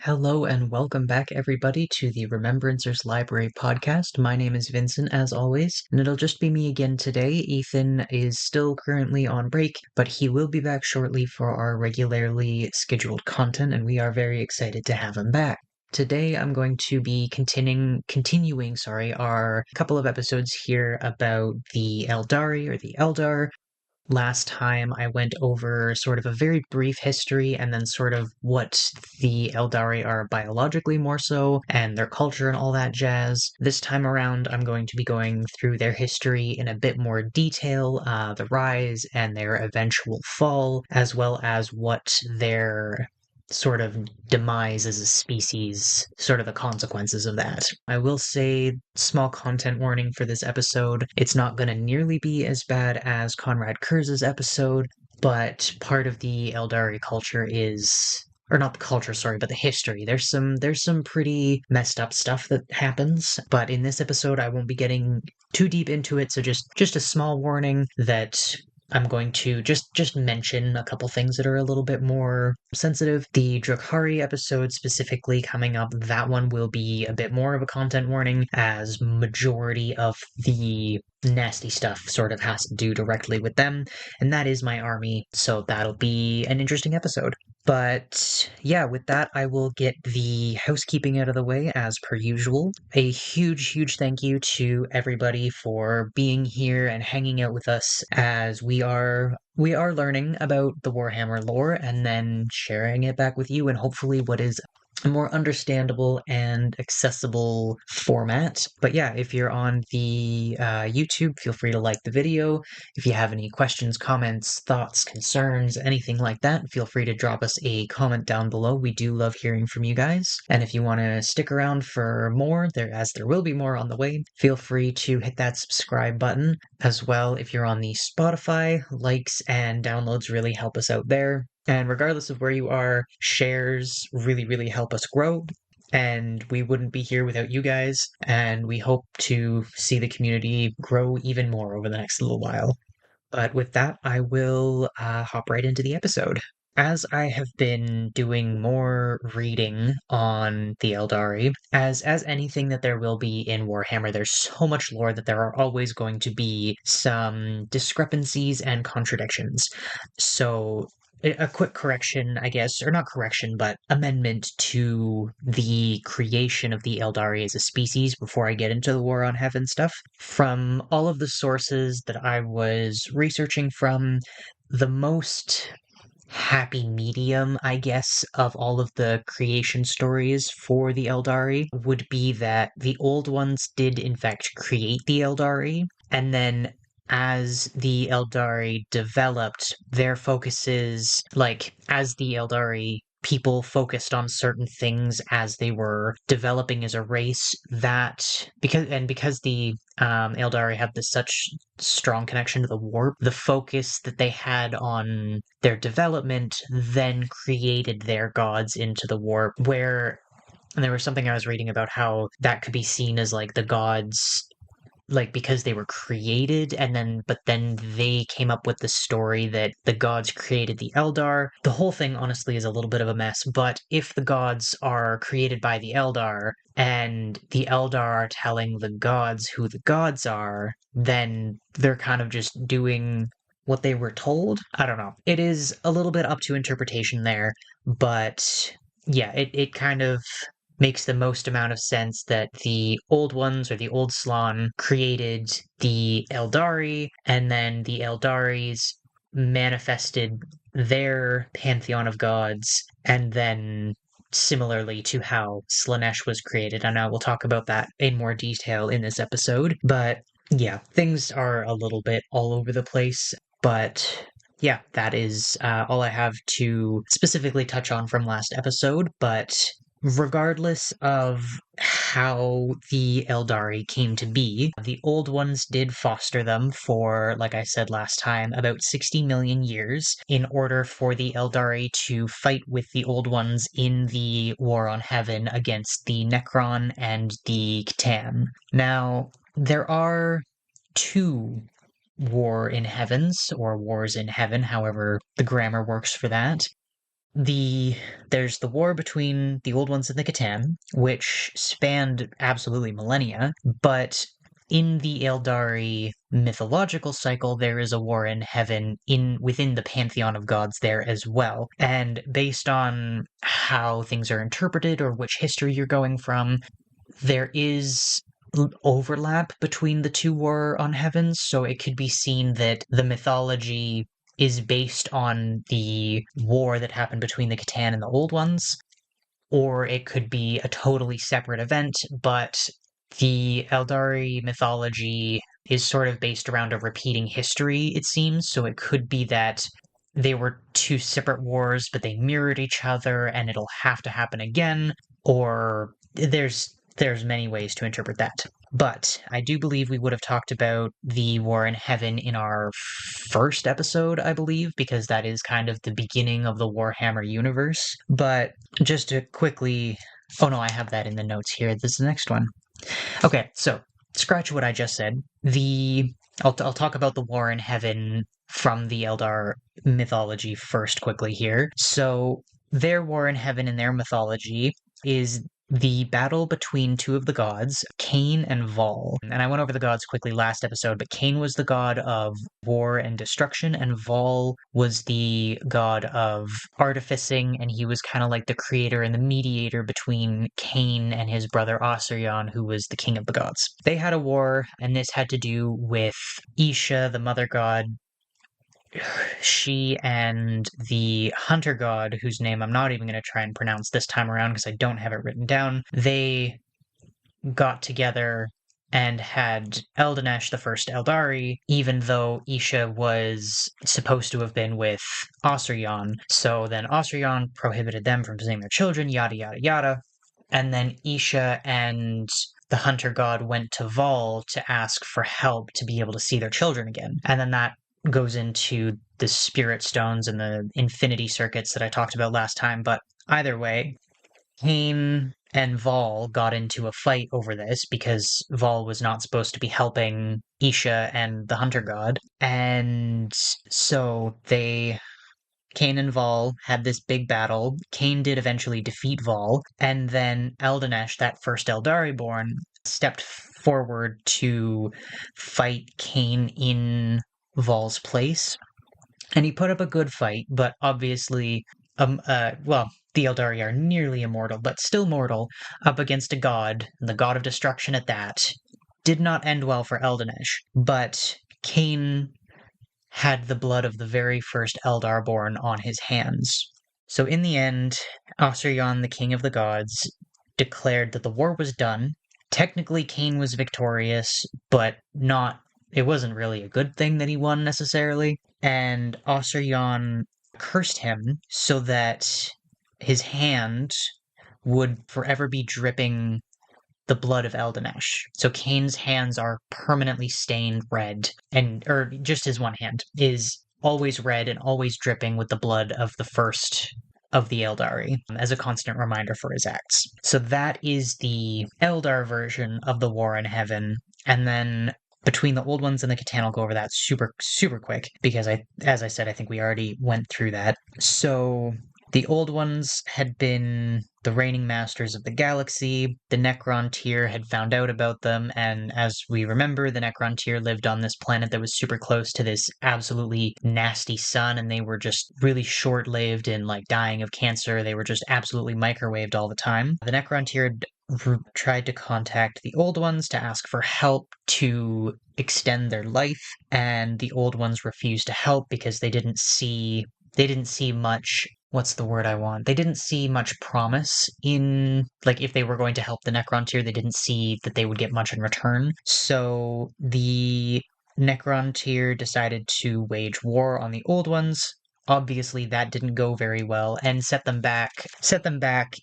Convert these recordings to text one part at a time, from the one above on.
Hello and welcome back, everybody, to the Remembrancers Library podcast. My name is Vincent, as always, and it'll just be me again today. Ethan is still currently on break, but he will be back shortly for our regularly scheduled content, and we are very excited to have him back. Today, I'm going to be continuing, our couple of episodes here about the Aeldari or the Eldar. Last time I went over sort of a very brief history and then sort of what the Eldari are biologically more so, and their culture and all that jazz. This time around, I'm going to be going through their history in a bit more detail, the rise and their eventual fall, as well as what their sort of demise as a species, sort of the consequences of that. I will say, small content warning for this episode. It's not going to nearly be as bad as Conrad Kurz's episode, but part of the Eldari culture is, or not the culture, sorry, but the history. There's some pretty messed up stuff that happens, but in this episode I won't be getting too deep into it, so just a small warning that I'm going to just mention a couple things that are a little bit more sensitive. The Drukhari episode specifically coming up, that one will be a bit more of a content warning, as majority of the nasty stuff sort of has to do directly with them, and that is my army, so that'll be an interesting episode. But yeah, with that, I will get the housekeeping out of the way as per usual. A huge thank you to everybody for being here and hanging out with us as we are learning about the Warhammer lore and then sharing it back with you in hopefully what is a more understandable and accessible format. But yeah, if you're on the YouTube, feel free to like the video. If you have any questions, comments, thoughts, concerns, anything like that, feel free to drop us a comment down below. We do love hearing from you guys. And if you want to stick around for more, there will be more on the way, feel free to hit that subscribe button. As well, if you're on the Spotify, likes and downloads really help us out there. And regardless of where you are, shares really help us grow. And we wouldn't be here without you guys. And we hope to see the community grow even more over the next little while. But with that, I will hop right into the episode. As I have been doing more reading on the Eldari, as anything that there will be in Warhammer, there's so much lore that there are always going to be some discrepancies and contradictions. So a quick correction, I guess, or not correction, but amendment to the creation of the Eldari as a species before I get into the War on Heaven stuff. From all of the sources that I was researching from, the most happy medium, I guess, of all of the creation stories for the Eldari would be that the old ones did in fact create the Eldari, and then as the Eldari developed, their focuses, like as the Eldari people focused on certain things as they were developing as a race, that because the Eldari have this such strong connection to the warp, the focus that they had on their development then created their gods into the warp, where and there was something I was reading about how that could be seen as like the gods, like because they were created but then they came up with the story that the gods created the Eldar. The whole thing honestly is a little bit of a mess, but if the gods are created by the Eldar and the Eldar are telling the gods who the gods are, then they're kind of just doing what they were told. I don't know. It is a little bit up to interpretation there, but yeah, it kind of makes the most amount of sense that the old ones or the old Slann created the Eldari, and then the Eldaris manifested their pantheon of gods, and then similarly to how Slaanesh was created. And I will talk about that in more detail in this episode. But yeah, things are a little bit all over the place, but yeah, that is all I have to specifically touch on from last episode. But regardless of how the Eldari came to be, the old ones did foster them for, like I said last time, about 60 million years in order for the Eldari to fight with the old ones in the War on Heaven against the Necron and the Catan. Now, there are two War in Heavens, or Wars in Heaven, however the grammar works for that. there's the war between the Old Ones and the Catan, which spanned absolutely millennia, but in the Aeldari mythological cycle, there is a war in heaven within the pantheon of gods there as well. And based on how things are interpreted or which history you're going from, there is overlap between the two war on heavens, so it could be seen that the mythology is based on the war that happened between the Catan and the Old Ones, or it could be a totally separate event, but the Eldari mythology is sort of based around a repeating history, it seems, so it could be that they were two separate wars, but they mirrored each other and it'll have to happen again, or there's many ways to interpret that. But I do believe we would have talked about the War in Heaven in our first episode, I believe, because that is kind of the beginning of the Warhammer universe. But just to quickly... Oh no, I have that in the notes here. This is the next one. Okay, so scratch what I just said. I'll talk about the War in Heaven from the Eldar mythology first quickly here. So their War in Heaven in their mythology is the battle between two of the gods, Cain and Vol. And I went over the gods quickly last episode, but Cain was the god of war and destruction, and Vol was the god of artificing, and he was kind of like the creator and the mediator between Cain and his brother Osirion, who was the king of the gods. They had a war, and this had to do with Isha, the mother god. She and the hunter god, whose name I'm not even going to try and pronounce this time around because I don't have it written down, they got together and had Eldinesh, the first Aeldari, even though Isha was supposed to have been with Osirion. So then Osirion prohibited them from seeing their children, yada, yada, yada. And then Isha and the hunter god went to Vol to ask for help to be able to see their children again. And then that goes into the spirit stones and the infinity circuits that I talked about last time. But either way, Cain and Vol got into a fight over this because Vol was not supposed to be helping Isha and the hunter god. And so Cain and Vol had this big battle. Cain did eventually defeat Vol, and then Eldinesh, that first Eldari born, stepped forward to fight Cain in Vol's place. And he put up a good fight, but obviously, the Eldari are nearly immortal, but still mortal, up against a god, and the god of destruction at that. Did not end well for Eldinesh, but Cain had the blood of the very first Eldar born on his hands. So in the end, Osirion, the king of the gods, declared that the war was done. Technically, Cain was victorious, but it wasn't really a good thing that he won necessarily. And Osirion cursed him so that his hand would forever be dripping the blood of Eldinesh. So Cain's hands are permanently stained red, or just his one hand is always red and always dripping with the blood of the first of the Aeldari as a constant reminder for his acts. So that is the Eldar version of the War in Heaven. And then between the Old Ones and the Catan, I'll go over that super, super quick because as I said, I think we already went through that. So the Old Ones had been the reigning masters of the galaxy. The Necron-Tyr had found out about them, and as we remember, the Necron-Tyr lived on this planet that was super close to this absolutely nasty sun, and they were just really short-lived and like dying of cancer. They were just absolutely microwaved all the time. The Necron-Tyr tried to contact the Old Ones to ask for help to extend their life, and the Old Ones refused to help because they didn't see much. What's the word I want? They didn't see much promise in, like, if they were going to help the Necron-Tyr, they didn't see that they would get much in return. So the Necron-Tyr decided to wage war on the Old Ones. Obviously, that didn't go very well and set them back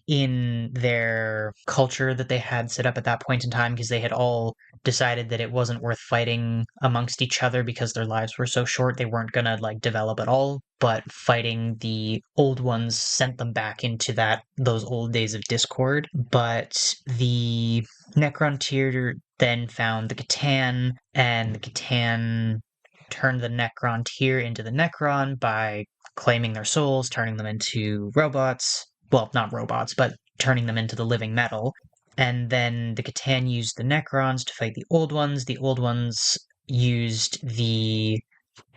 in their culture that they had set up at that point in time because they had all decided that it wasn't worth fighting amongst each other because their lives were so short. They weren't gonna like develop at all, but fighting the Old Ones sent them back into those old days of discord. But the Necron-Tyr then found the Catan, and the Catan turned the Necron-Tyr into the Necron by claiming their souls, turning them into robots. Well, not robots, but turning them into the living metal. And then the Catan used the Necrons to fight the Old Ones. The Old Ones used the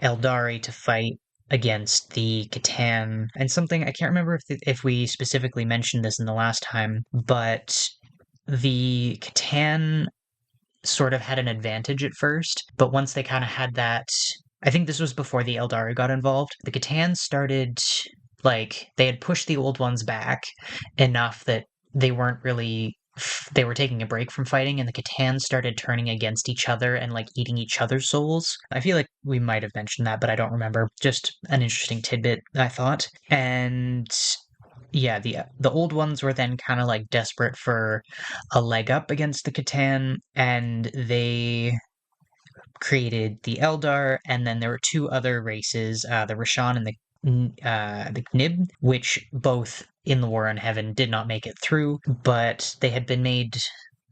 Aeldari to fight against the Catan. And something, I can't remember if we specifically mentioned this in the last time, but the Catan sort of had an advantage at first, but once they kind of had that, I think this was before the Aeldari got involved. The Catan started, like, they had pushed the Old Ones back enough that they weren't really, they were taking a break from fighting, and the Catan started turning against each other and like eating each other's souls. I feel like we might have mentioned that, but I don't remember. Just an interesting tidbit, I thought. And yeah, the old ones were then kind of like desperate for a leg up against the Catan, and they created the Eldar, and then there were two other races, the Rashan and the Knib, which both in the War on Heaven did not make it through, but they had been made,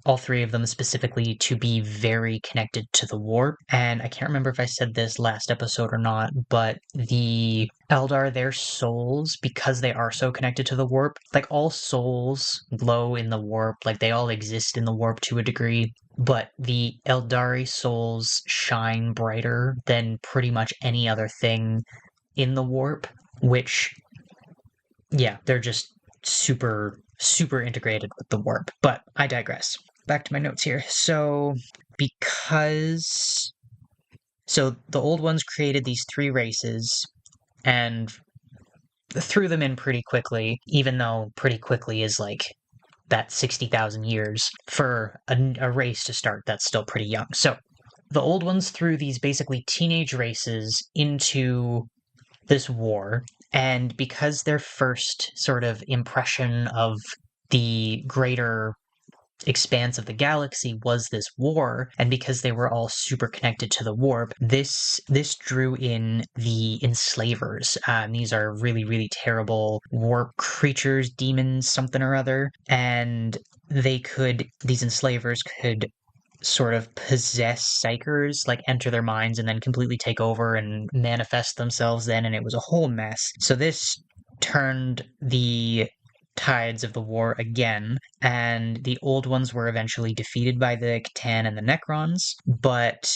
all three of them specifically, to be very connected to the warp. And I can't remember if I said this last episode or not, but the Eldar, their souls, because they are so connected to the warp, like all souls glow in the warp, like they all exist in the warp to a degree, but the Eldari souls shine brighter than pretty much any other thing in the warp, which, yeah, they're just super, super integrated with the warp. But I digress. Back to my notes here. So, because. So, the old ones created these three races and threw them in pretty quickly, even though pretty quickly is like that 60,000 years. For a race to start, that's still pretty young. So, the old ones threw these basically teenage races into this war, and because their first sort of impression of the greater expanse of the galaxy was this war, and because they were all super connected to the warp, this drew in the enslavers. These are really, really terrible warp creatures, demons, something or other, and these enslavers could sort of possess psychers, like enter their minds and then completely take over and manifest themselves then, and it was a whole mess. So this turned the tides of the war again, and the old ones were eventually defeated by the Catan and the Necrons, but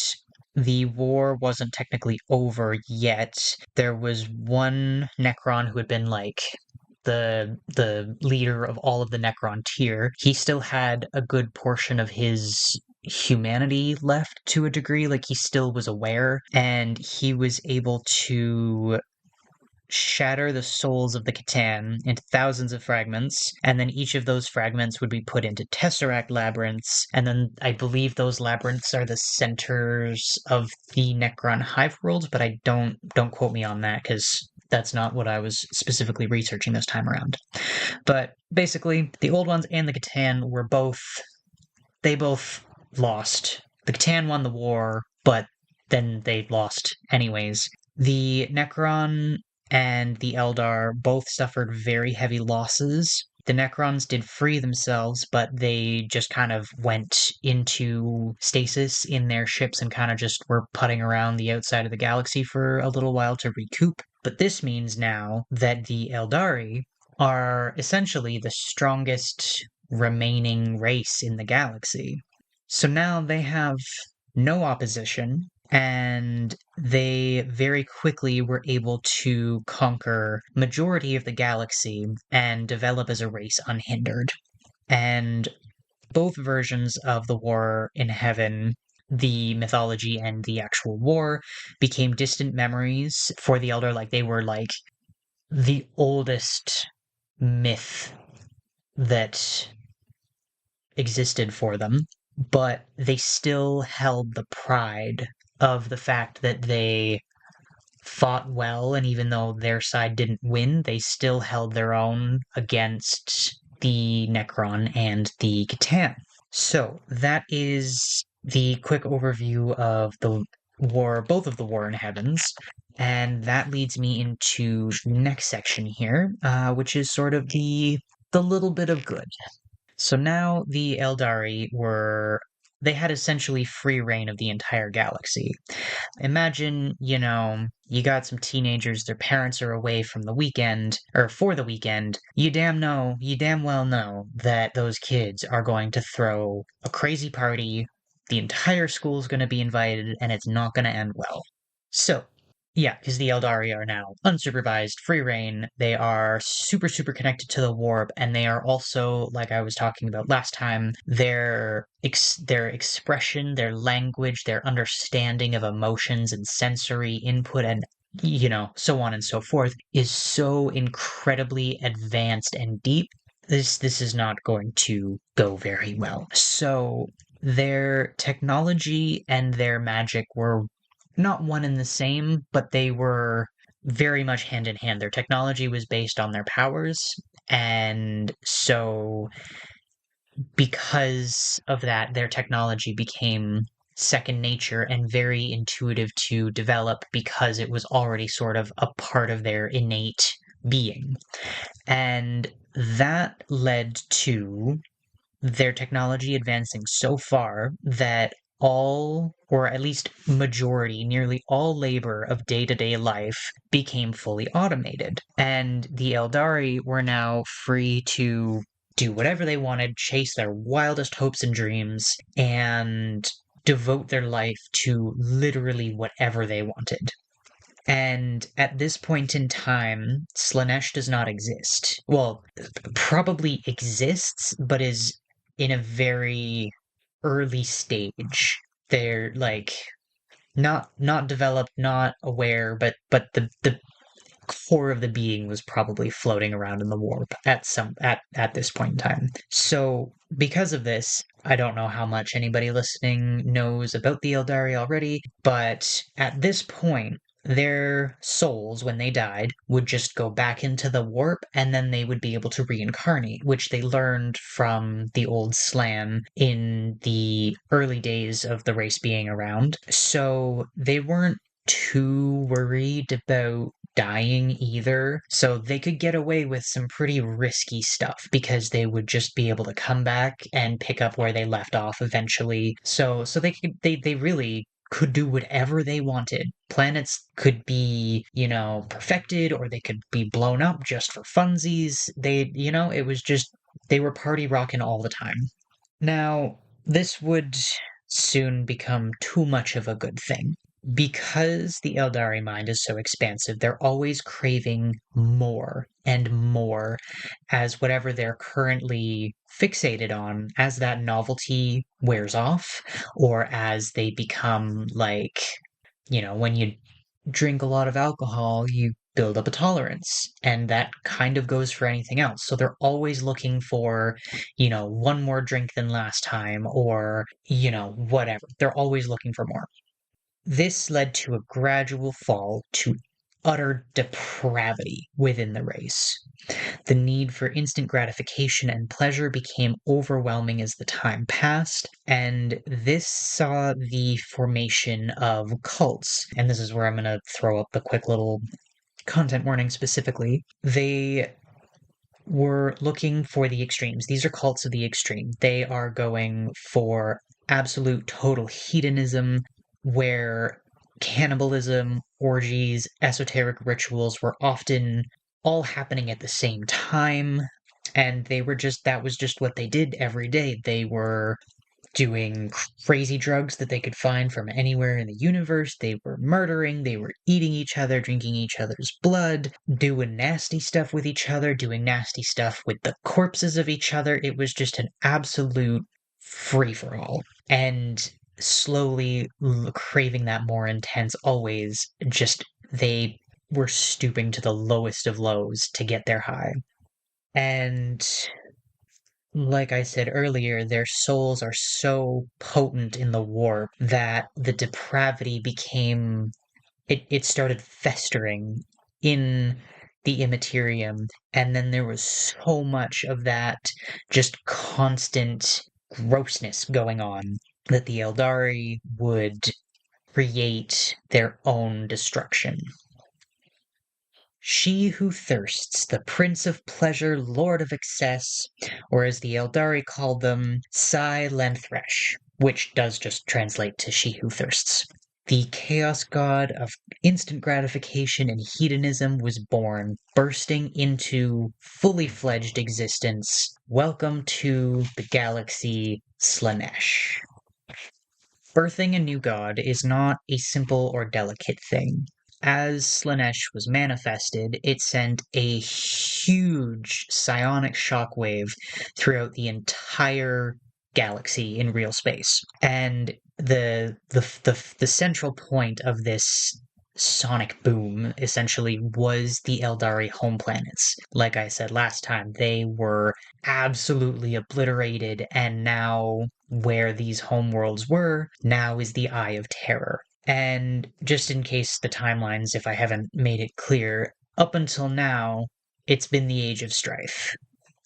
the war wasn't technically over yet. There was one Necron who had been like the leader of all of the Necron tier. He still had a good portion of his humanity left to a degree, like he still was aware, and he was able to shatter the souls of the Catan into thousands of fragments, and then each of those fragments would be put into Tesseract labyrinths, and then I believe those labyrinths are the centers of the Necron hive worlds, but I don't quote me on that because that's not what I was specifically researching this time around. But basically, the old ones and the Catan were they both lost. The Catan won the war, but then they lost anyways. The Necron and the Eldar both suffered very heavy losses. The Necrons did free themselves, but they just kind of went into stasis in their ships and kind of just were putting around the outside of the galaxy for a little while to recoup. But this means now that the Aeldari are essentially the strongest remaining race in the galaxy. So now they have no opposition, and they very quickly were able to conquer majority of the galaxy and develop as a race unhindered. And both versions of the War in Heaven, the mythology and the actual war, became distant memories for the Elder. Like they were like the oldest myth that existed for them, but they still held the pride of the fact that they fought well, and even though their side didn't win, they still held their own against the Necron and the Catan. So that is the quick overview of the war, both of the War in Heavens, and that leads me into the next section here, which is sort of the little bit of good. So now the Aeldari were they had essentially free reign of the entire galaxy. Imagine, you got some teenagers, their parents are away from the weekend, or for the weekend. You damn well know that those kids are going to throw a crazy party. The entire school's going to be invited, and it's not going to end well. So, yeah, because the Eldari are now unsupervised, free reign. They are super, super connected to the warp, and they are also, like I was talking about last time, their expression, their language, their understanding of emotions and sensory input, and so on and so forth, is so incredibly advanced and deep. This is not going to go very well. So their technology and their magic were not one and the same, but they were very much hand in hand. Their technology was based on their powers, and so because of that, their technology became second nature and very intuitive to develop because it was already sort of a part of their innate being. And that led to their technology advancing so far that all, or at least majority, nearly all labor of day-to-day life became fully automated. And the Eldari were now free to do whatever they wanted, chase their wildest hopes and dreams, and devote their life to literally whatever they wanted. And at this point in time, Slaanesh does not exist. Well, probably exists, but is in a very early stage. They're like not developed, not aware, but the core of the being was probably floating around in the warp at this point in time. So because of this, I don't know how much anybody listening knows about the Eldari already, but at this point, their souls, when they died, would just go back into the warp and then they would be able to reincarnate, which they learned from the old Slan in the early days of the race being around. So they weren't too worried about dying either. So they could get away with some pretty risky stuff because they would just be able to come back and pick up where they left off eventually. So they really could do whatever they wanted. Planets could be, perfected, or they could be blown up just for funsies. It was just they were party rocking all the time. Now, this would soon become too much of a good thing. Because the Eldari mind is so expansive, they're always craving more and more as whatever they're currently fixated on, as that novelty wears off, or as they become like, when you drink a lot of alcohol, you build up a tolerance. And that kind of goes for anything else. So they're always looking for, one more drink than last time, or, whatever. They're always looking for more. This led to a gradual fall to utter depravity within the race. The need for instant gratification and pleasure became overwhelming as the time passed, and this saw the formation of cults. And this is where I'm going to throw up the quick little content warning specifically. They were looking for the extremes. These are cults of the extreme. They are going for absolute total hedonism, where cannibalism, orgies, esoteric rituals were often all happening at the same time. And that was just what they did every day. They were doing crazy drugs that they could find from anywhere in the universe. They were murdering, they were eating each other, drinking each other's blood, doing nasty stuff with each other, doing nasty stuff with the corpses of each other. It was just an absolute free for all. And slowly craving that more intense, always just they were stooping to the lowest of lows to get their high. And like I said earlier, their souls are so potent in the warp that the depravity became it started festering in the immaterium, and then there was so much of that just constant grossness going on that the Eldari would create their own destruction. She who thirsts, the prince of pleasure, lord of excess, or as the Eldari called them, Sai Lenthresh. which does just translate to she who thirsts. The chaos god of instant gratification and hedonism was born, bursting into fully fledged existence. Welcome to the galaxy Slaanesh. Birthing a new god is not a simple or delicate thing. As Slaanesh was manifested, it sent a huge psionic shockwave throughout the entire galaxy in real space. And the central point of this sonic boom essentially was the Aeldari home planets. Like I said last time, they were absolutely obliterated, and now where these homeworlds were, now is the Eye of Terror. And just in case the timelines, if I haven't made it clear, up until now, it's been the Age of Strife.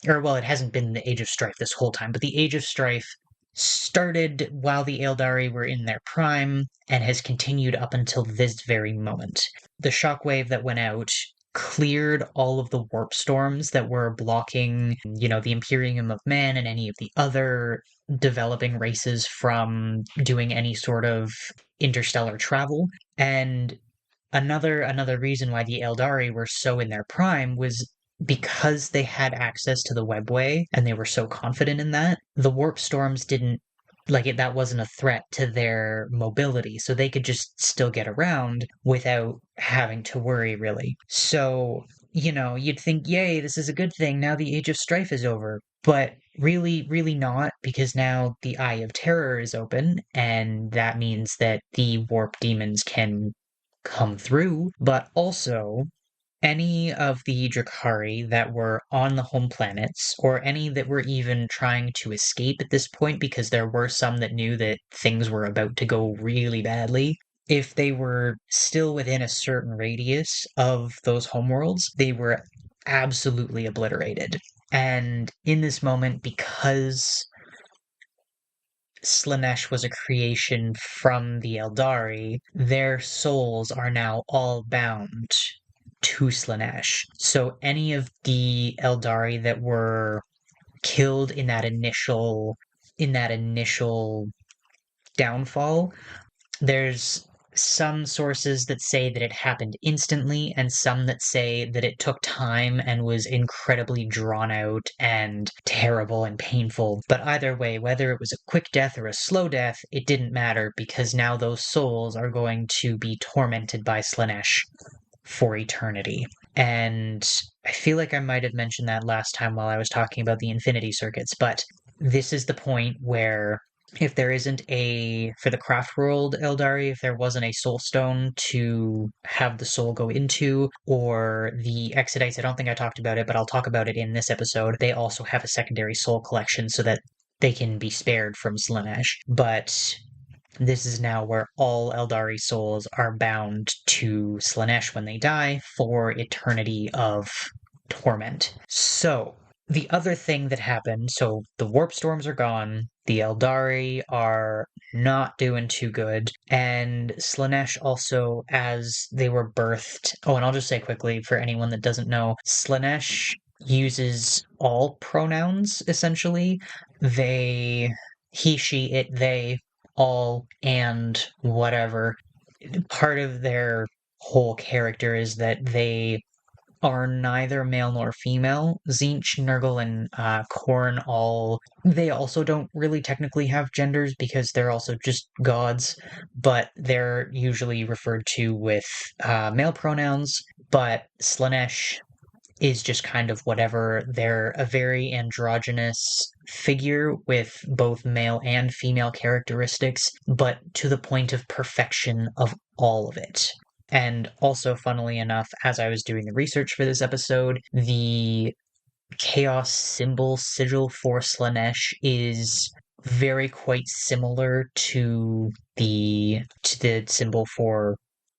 Or, well, it hasn't been the Age of Strife this whole time, but the Age of Strife started while the Aeldari were in their prime and has continued up until this very moment. The shockwave that went out cleared all of the warp storms that were blocking, the Imperium of Man and any of the other developing races from doing any sort of interstellar travel. And another reason why the Aeldari were so in their prime was because they had access to the webway and they were so confident in that. The warp storms didn't like it, that wasn't a threat to their mobility, so they could just still get around without having to worry, really. So, you'd think, yay, this is a good thing, now the Age of Strife is over. But really not, because now the Eye of Terror is open, and that means that the warp demons can come through, but also any of the Drakari that were on the home planets, or any that were even trying to escape at this point, because there were some that knew that things were about to go really badly, if they were still within a certain radius of those homeworlds, they were absolutely obliterated. And in this moment, because Slaanesh was a creation from the Aeldari, their souls are now all bound to Slaanesh. So any of the Aeldari that were killed in that initial downfall, there's some sources that say that it happened instantly, and some that say that it took time and was incredibly drawn out and terrible and painful. But either way, whether it was a quick death or a slow death, it didn't matter, because now those souls are going to be tormented by Slaanesh for eternity. And I feel like I might have mentioned that last time while I was talking about the Infinity Circuits, but this is the point where if there isn't for the craft world Aeldari, if there wasn't a soul stone to have the soul go into, or the Exodites, I don't think I talked about it, but I'll talk about it in this episode, they also have a secondary soul collection so that they can be spared from Slaanesh. But this is now where all Aeldari souls are bound to Slaanesh when they die for eternity of torment. So, the other thing that happened, so the warp storms are gone, the Aeldari are not doing too good, and Slaanesh also, as they were birthed. Oh, and I'll just say quickly for anyone that doesn't know, Slaanesh uses all pronouns, essentially. They, he, she, it, they, all, and whatever. Part of their whole character is that they are neither male nor female. Tzeentch, Nurgle, and Khorne they also don't really technically have genders because they're also just gods, but they're usually referred to with male pronouns. But Slaanesh is just kind of whatever. They're a very androgynous figure with both male and female characteristics, but to the point of perfection of all of it. And also, funnily enough, as I was doing the research for this episode, the Chaos symbol sigil for Slaanesh is very quite similar to the symbol for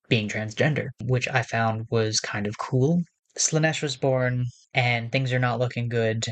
being transgender, which I found was kind of cool. Slaanesh was born, and things are not looking good.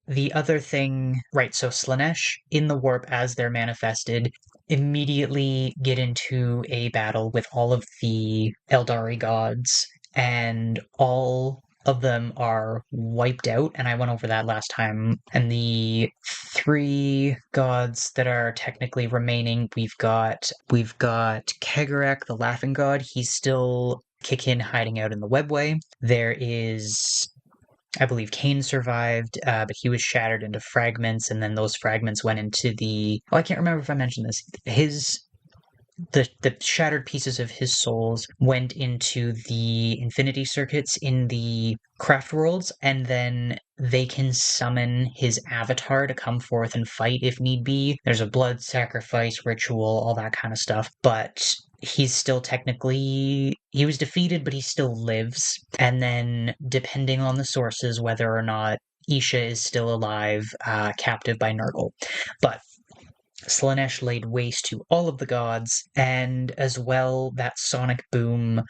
The other thing, right, so Slaanesh in the warp as they're manifested immediately get into a battle with all of the Aeldari gods, and all of them are wiped out, and I went over that last time. And the three gods that are technically remaining, we've got Kegarak, the Laughing God. He's still kicking, hiding out in the webway. There is, I believe, Cain survived, but he was shattered into fragments, and then those fragments went into the. Oh, I can't remember if I mentioned this. The shattered pieces of his souls went into the infinity circuits in the craft worlds, and then they can summon his avatar to come forth and fight if need be. There's a blood sacrifice ritual, all that kind of stuff, but he's still technically, he was defeated, but he still lives. And then depending on the sources, whether or not Isha is still alive, captive by Nurgle. But Slaanesh laid waste to all of the gods, and as well that sonic boom.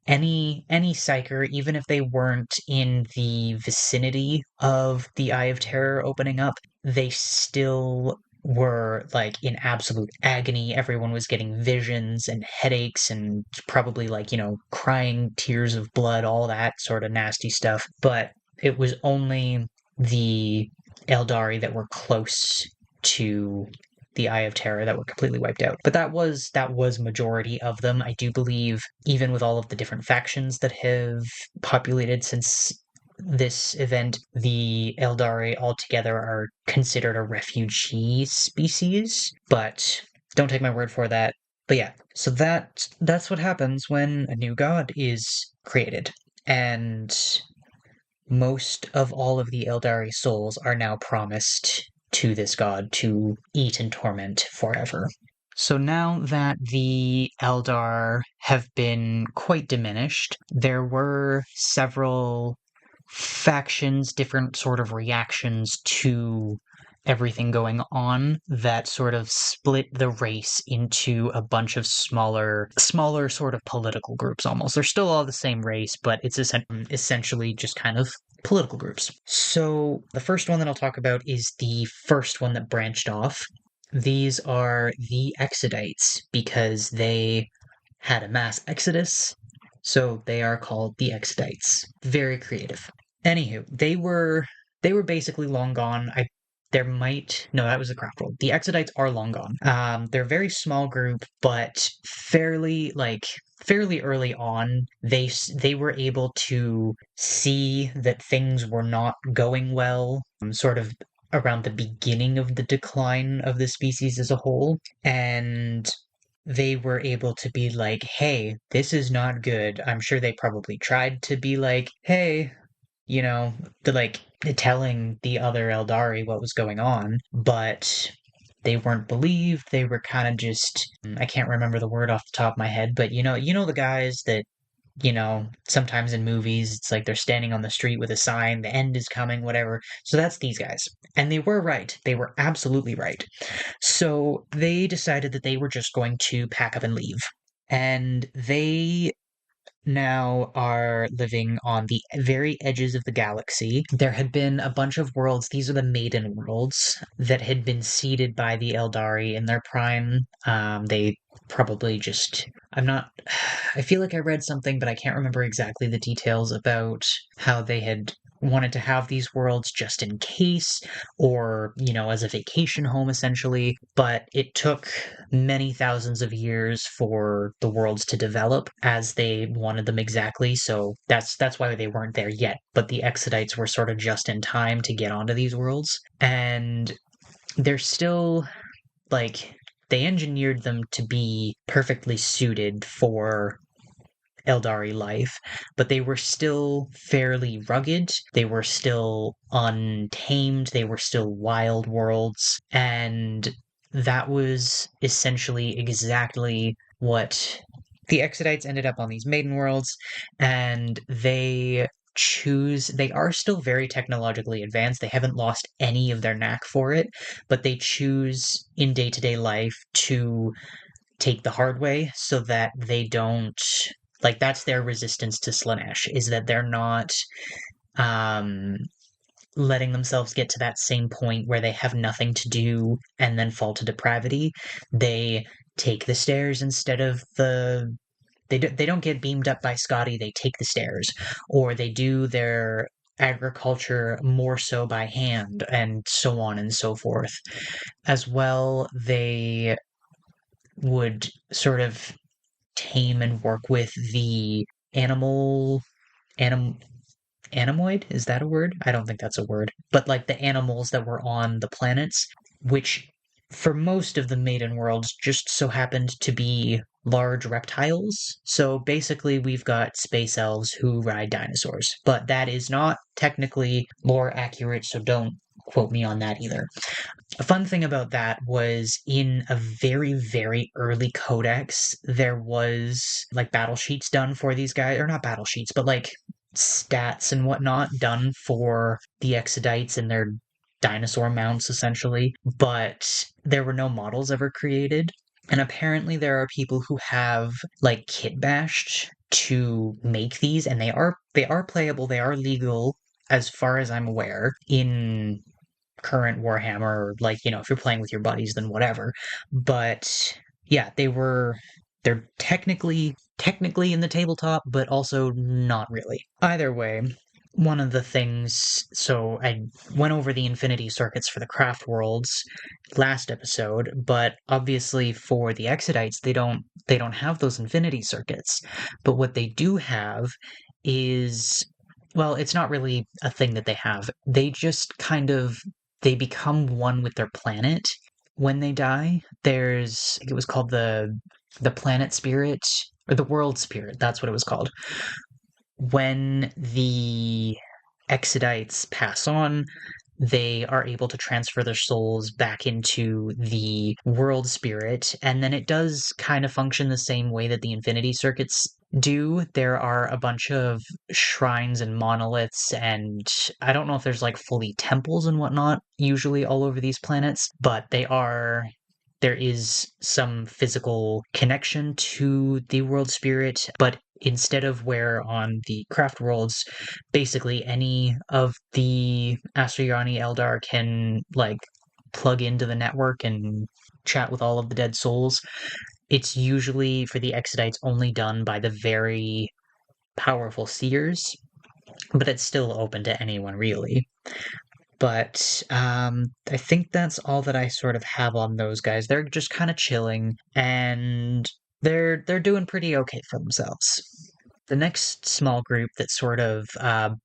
Any psyker, even if they weren't in the vicinity of the Eye of Terror opening up, they still were like in absolute agony. Everyone was getting visions and headaches and probably like, crying tears of blood, all that sort of nasty stuff. But it was only the Aeldari that were close to the Eye of Terror that were completely wiped out. But that was majority of them. I do believe, even with all of the different factions that have populated since this event, the Eldari altogether are considered a refugee species. But don't take my word for that. But yeah, so that's what happens when a new god is created. And most of all of the Eldari souls are now promised to this god to eat and torment forever. So now that the Eldar have been quite diminished, there were several factions, different sort of reactions to everything going on that sort of split the race into a bunch of smaller sort of political groups almost. They're still all the same race, but it's essentially just kind of political groups. So the first one that I'll talk about is the first one that branched off. These are the Exodites because they had a mass exodus, so they are called the Exodites. Very creative. Anywho, they were basically long gone. That was the craft world. The Exodites are long gone. They're a very small group, but fairly early on, they were able to see that things were not going well, sort of around the beginning of the decline of the species as a whole, and they were able to be like, hey, this is not good. I'm sure they probably tried to be like, hey, like telling the other Eldari what was going on, but they weren't believed. They were kind of just, I can't remember the word off the top of my head, but the guys that, sometimes in movies, it's like they're standing on the street with a sign, the end is coming, whatever. So that's these guys. And they were right. They were absolutely right. So they decided that they were just going to pack up and leave. And they now are living on the very edges of the galaxy. There had been a bunch of worlds, these are the Maiden worlds, that had been seeded by the Eldari in their prime. They probably just. I feel like I read something, but I can't remember exactly the details about how they had wanted to have these worlds just in case, or, as a vacation home essentially. But it took many thousands of years for the worlds to develop as they wanted them exactly. So that's why they weren't there yet. But the Exodites were sort of just in time to get onto these worlds. And they're still like they engineered them to be perfectly suited for Eldari life, but they were still fairly rugged. They were still untamed. They were still wild worlds. And that was essentially exactly what the Exodites ended up on these maiden worlds, and they are still very technologically advanced. They haven't lost any of their knack for it, but they choose in day-to-day life to take the hard way so that they don't, like, that's their resistance to Slaanesh, is that they're not um letting themselves get to that same point where they have nothing to do and then fall to depravity. They take the stairs instead of they don't get beamed up by Scotty, they take the stairs, or they do their agriculture more so by hand, and so on and so forth. As well, they would sort of tame and work with the animal anim animoid, is that a word? I don't think that's a word. But like the animals that were on the planets, which for most of the Maiden worlds just so happened to be large reptiles. So basically we've got space elves who ride dinosaurs. But that is not technically lore accurate, so don't quote me on that either. A fun thing about that was in a very, very early codex, there was like battle sheets done for these guys, or not battle sheets, but like stats and whatnot done for the Exodites and their dinosaur mounts essentially, but there were no models ever created. And apparently there are people who have like kit bashed to make these, and they are playable, they are legal as far as I'm aware in current Warhammer, or like, if you're playing with your buddies, then whatever. But yeah, they're technically in the tabletop, but also not really. Either way, one of the things, so I went over the infinity circuits for the craft worlds last episode, but obviously for the Exodites, they don't have those infinity circuits. But what they do have is, well, it's not really a thing that they have. They just kind of they become one with their planet when they die. It was called the planet spirit, or the world spirit. That's what it was called. When the Exodites pass on, they are able to transfer their souls back into the world spirit, and then it does kind of function the same way that the infinity circuits do. There are a bunch of shrines and monoliths, and I don't know if there's like fully temples and whatnot usually all over these planets, but there is some physical connection to the world spirit, but instead of where on the craft worlds, basically any of the Asuryani Eldar can like plug into the network and chat with all of the dead souls, it's usually for the Exodites only done by the very powerful seers, but it's still open to anyone really. But I think that's all that I sort of have on those guys. They're just kind of chilling, and they're doing pretty okay for themselves. The next small group that sort of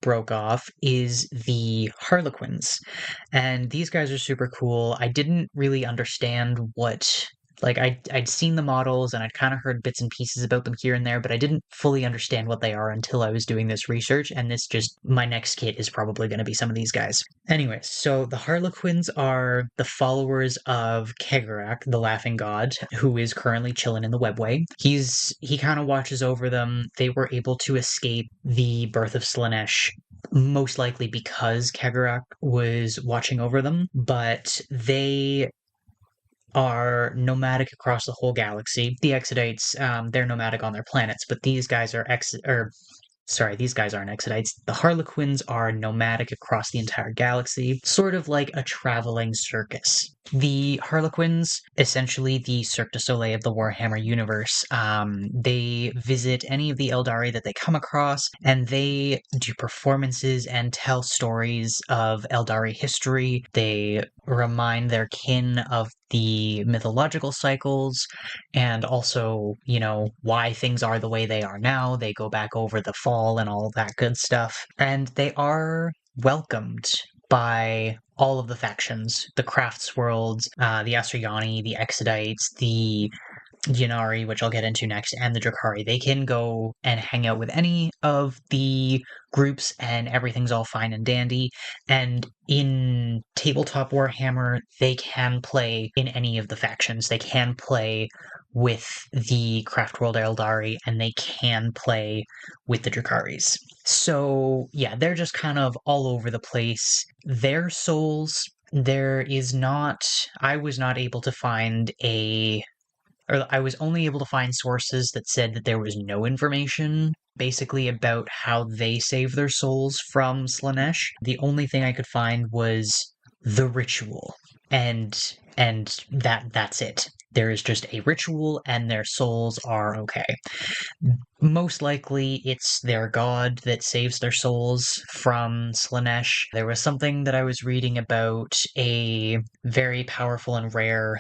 broke off is the Harlequins, and these guys are super cool. I didn't really understand what. Like I'd seen the models and I'd kind of heard bits and pieces about them here and there, but I didn't fully understand what they are until I was doing this research, and my next kit is probably going to be some of these guys. Anyway, so the Harlequins are the followers of Kegarak, the Laughing God, who is currently chilling in the webway. He kind of watches over them. They were able to escape the birth of Slaanesh, most likely because Kegarak was watching over them, but they are nomadic across the whole galaxy. The Exodites, they're nomadic on their planets, but these guys are Sorry, these guys aren't Exodites. The Harlequins are nomadic across the entire galaxy, sort of like a traveling circus. The Harlequins, essentially the Cirque du Soleil of the Warhammer universe, they visit any of the Aeldari that they come across, and they do performances and tell stories of Aeldari history. They remind their kin of the mythological cycles, and also, why things are the way they are now. They go back over the fall and all of that good stuff. And they are welcomed by all of the factions, the Crafts Worlds, the Asuryani, the Exodites, the Ynnari, which I'll get into next, and the Drakari. They can go and hang out with any of the groups, and everything's all fine and dandy. And in tabletop Warhammer, they can play in any of the factions. They can play with the Craft World Aeldari, and they can play with the Drakaris. So, yeah, they're just kind of all over the place. Their souls, I was not able to find I was only able to find sources that said that there was no information basically about how they save their souls from Slaanesh. The only thing I could find was the ritual, and that's it. there is just a ritual and their souls are okay. Most likely, it's their god that saves their souls from Slaanesh. There was something that I was reading about a very powerful and rare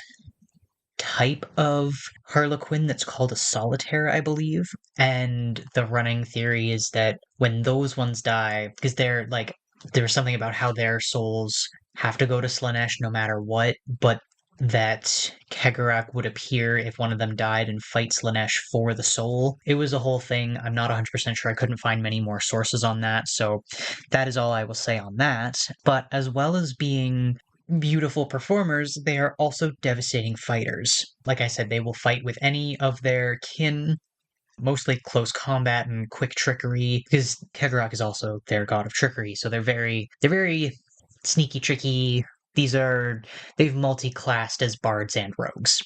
type of Harlequin that's called a solitaire, I believe. And the running theory is that when those ones die, because they're like, there's something about how their souls have to go to Slaanesh no matter what, but that Kegarak would appear if one of them died and fight Slaanesh for the soul. It was a whole thing. I'm not 100% sure. I couldn't find many more sources on that, so that is all I will say on that. But as well as being beautiful performers, they are also devastating fighters. Like I said, they will fight with any of their kin, mostly close combat and quick trickery, because Kegarak is also their god of trickery, so they're very sneaky, tricky. They've multi-classed as bards and rogues.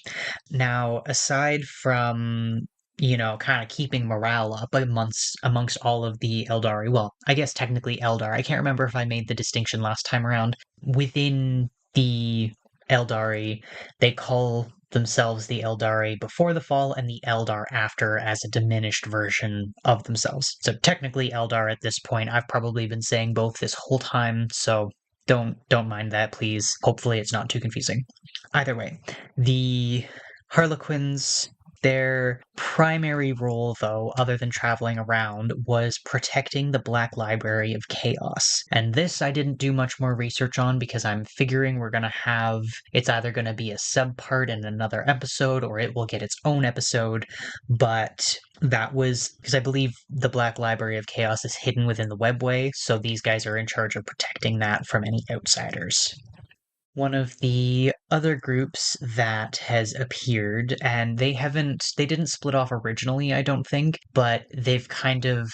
Now, aside from kind of keeping morale up amongst all of the Aeldari. Well, I guess technically Eldar. I can't remember if I made the distinction last time around. Within the Aeldari, they call themselves the Aeldari before the fall and the Eldar after as a diminished version of themselves. So technically Eldar at this point. I've probably been saying both this whole time, so don't mind that, please. Hopefully it's not too confusing. Either way, the Harlequins, their primary role, though, other than traveling around, was protecting the Black Library of Chaos. And this I didn't do much more research on because I'm figuring we're going to have, it's either going to be a subpart in another episode or it will get its own episode. But that was because I believe the Black Library of Chaos is hidden within the webway, so these guys are in charge of protecting that from any outsiders. One of the other groups that has appeared, and they didn't split off originally, I don't think, but they've kind of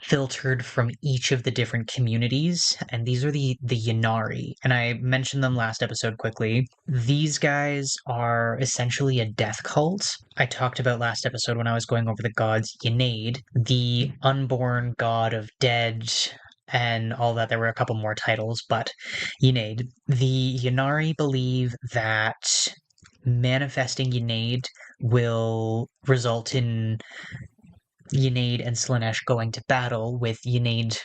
filtered from each of the different communities, and these are the Ynnari, and I mentioned them last episode quickly. These guys are essentially a death cult. I talked about last episode when I was going over the gods, Ynnade, the unborn god of dead, and all that. There were a couple more titles, but Ynnade. The Ynnari believe that manifesting Ynnade will result in Ynnade and Slaanesh going to battle, with Ynnade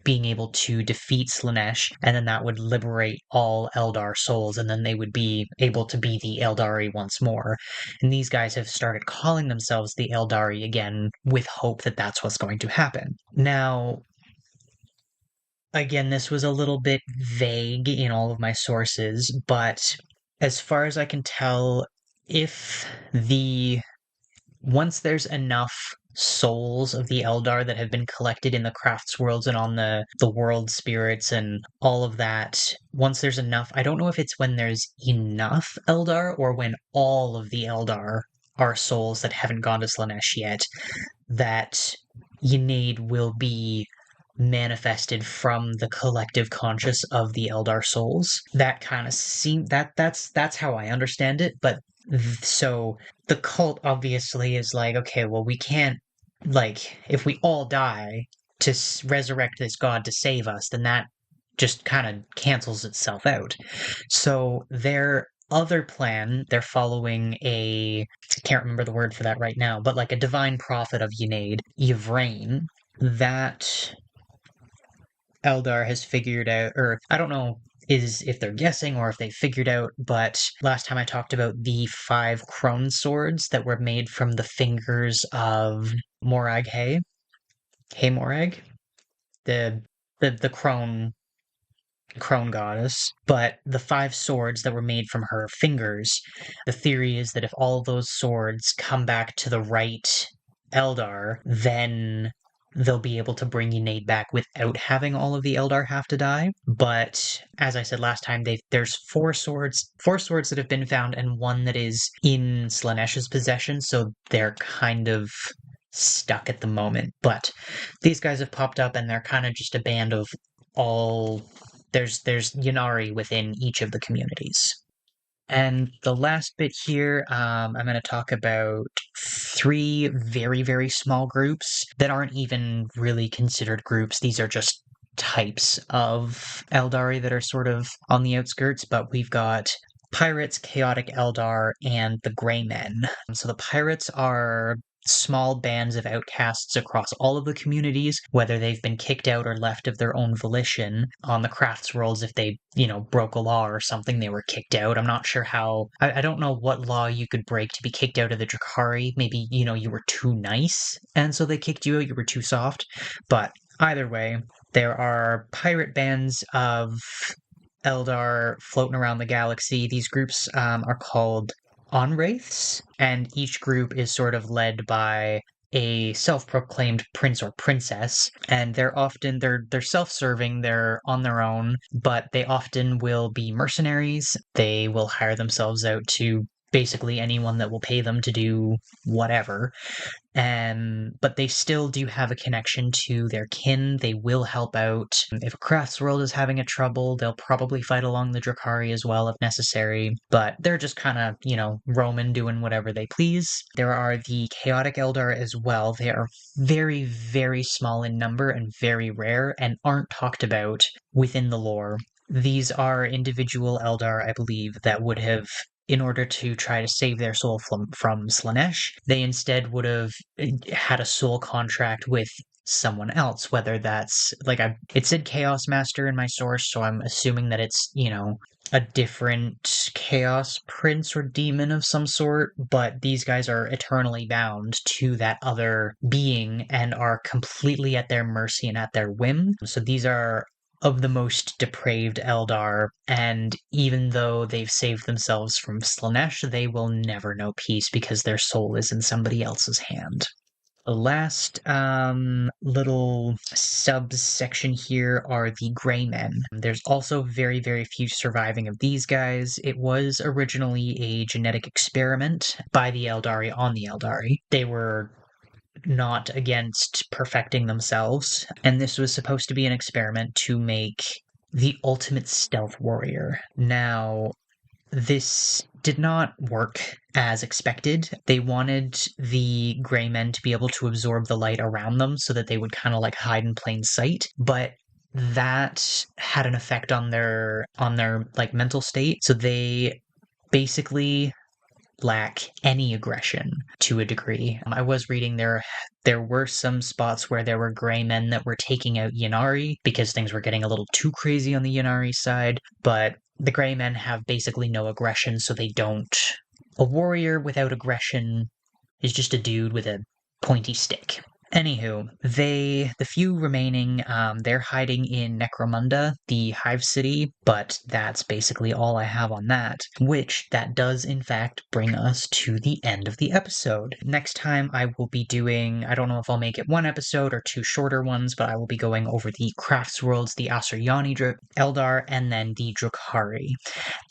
being able to defeat Slaanesh, and then that would liberate all Eldar souls, and then they would be able to be the Aeldari once more. And these guys have started calling themselves the Aeldari again, with hope that that's what's going to happen. Now, again, this was a little bit vague in all of my sources, but as far as I can tell, if once there's enough souls of the Eldar that have been collected in the crafts worlds and on the world spirits and all of that, once there's enough, I don't know if it's when there's enough Eldar or when all of the Eldar are souls that haven't gone to Slaanesh yet, that Ynnade will be manifested from the collective conscious of the Eldar souls. That kind of that's how I understand it. But so the cult obviously is like, okay, well, we can't, like, if we all die to resurrect this god to save us, then that just kind of cancels itself out. So their other plan, they're following I can't remember the word for that right now, but like a divine prophet of Ynnade, Yvraine, that Eldar has figured out, or I don't know is if they're guessing or if they figured out, but last time I talked about the 5 crone swords that were made from the fingers of Morag Hey Morag, the crone goddess, but the 5 swords that were made from her fingers, the theory is that if all those swords come back to the right Eldar, then they'll be able to bring Ynnade back without having all of the Eldar have to die. But as I said last time, there's 4 swords that have been found, and one that is in Slaanesh's possession, so they're kind of stuck at the moment. But these guys have popped up, and they're kind of just a band of all. There's Ynnari within each of the communities. And the last bit here, I'm going to talk about 3 very, very small groups that aren't even really considered groups. These are just types of Aeldari that are sort of on the outskirts, but we've got pirates, chaotic Eldar, and the Grey Men. So the pirates are small bands of outcasts across all of the communities, whether they've been kicked out or left of their own volition. On the crafts worlds, if they, broke a law or something, they were kicked out. I'm not sure how. I don't know what law you could break to be kicked out of the Drakari. Maybe, you were too nice, and so they kicked you out, you were too soft. But either way, there are pirate bands of Eldar floating around the galaxy. These groups are called on-wraiths, and each group is sort of led by a self-proclaimed prince or princess, and they're self-serving, they're on their own, but they often will be mercenaries. They will hire themselves out to basically anyone that will pay them to do whatever. But they still do have a connection to their kin. They will help out. If a crafts world is having a trouble, they'll probably fight along the Drakari as well if necessary. But they're just kind of, roaming, doing whatever they please. There are the chaotic Eldar as well. They are very, very small in number and very rare and aren't talked about within the lore. These are individual Eldar, I believe, that would have, in order to try to save their soul from Slaanesh, they instead would have had a soul contract with someone else, whether that's it said Chaos Master in my source, so I'm assuming that it's, a different Chaos Prince or demon of some sort, but these guys are eternally bound to that other being and are completely at their mercy and at their whim. So these are of the most depraved Eldar, and even though they've saved themselves from Slaanesh, they will never know peace because their soul is in somebody else's hand. The last little subsection here are the Grey Men. There's also very, very few surviving of these guys. It was originally a genetic experiment by the Aeldari on the Aeldari. They were not against perfecting themselves, and this was supposed to be an experiment to make the ultimate stealth warrior. Now, this did not work as expected. They wanted the Grey Men to be able to absorb the light around them so that they would kind of hide in plain sight, but that had an effect on their mental state. So they basically lack any aggression to a degree. I was reading there were some spots where there were Grey Men that were taking out Ynnari because things were getting a little too crazy on the Ynnari side, but the Grey Men have basically no aggression, so they don't. A warrior without aggression is just a dude with a pointy stick. Anywho, the few remaining, they're hiding in Necromunda, the Hive City, but that's basically all I have on that, which that does in fact bring us to the end of the episode. Next time I will be doing, I don't know if I'll make it one episode or two shorter ones, but I will be going over the Crafts Worlds, the Asuryani Eldar, and then the Drakari.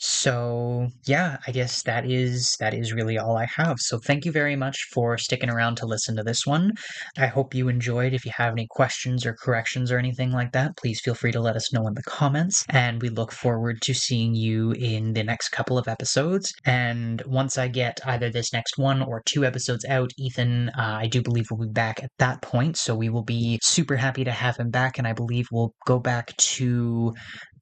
So yeah, I guess that is really all I have. So thank you very much for sticking around to listen to this one. I hope you enjoyed. If you have any questions or corrections or anything like that, please feel free to let us know in the comments. And we look forward to seeing you in the next couple of episodes. And once I get either this next one or two episodes out, Ethan, I do believe will be back at that point. So we will be super happy to have him back. And I believe we'll go back to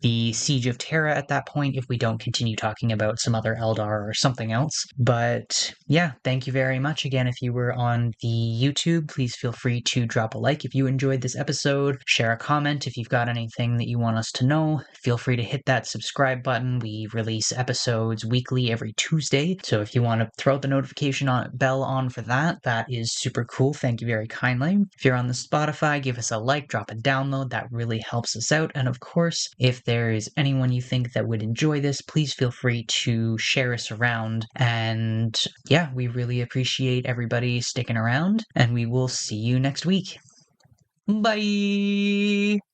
the Siege of Terra at that point if we don't continue talking about some other Eldar or something else. But yeah, thank you very much. Again, if you were on the YouTube, please feel free to drop a like if you enjoyed this episode, share a comment if you've got anything that you want us to know. Feel free to hit that subscribe button. We release episodes weekly every Tuesday, so if you want to throw the notification bell on for that, that is super cool. Thank you very kindly. If you're on the Spotify, give us a like, drop a download. That really helps us out. And of course, if there is anyone you think that would enjoy this, please feel free to share us around. And yeah, we really appreciate everybody sticking around, and we will see you next week. Bye!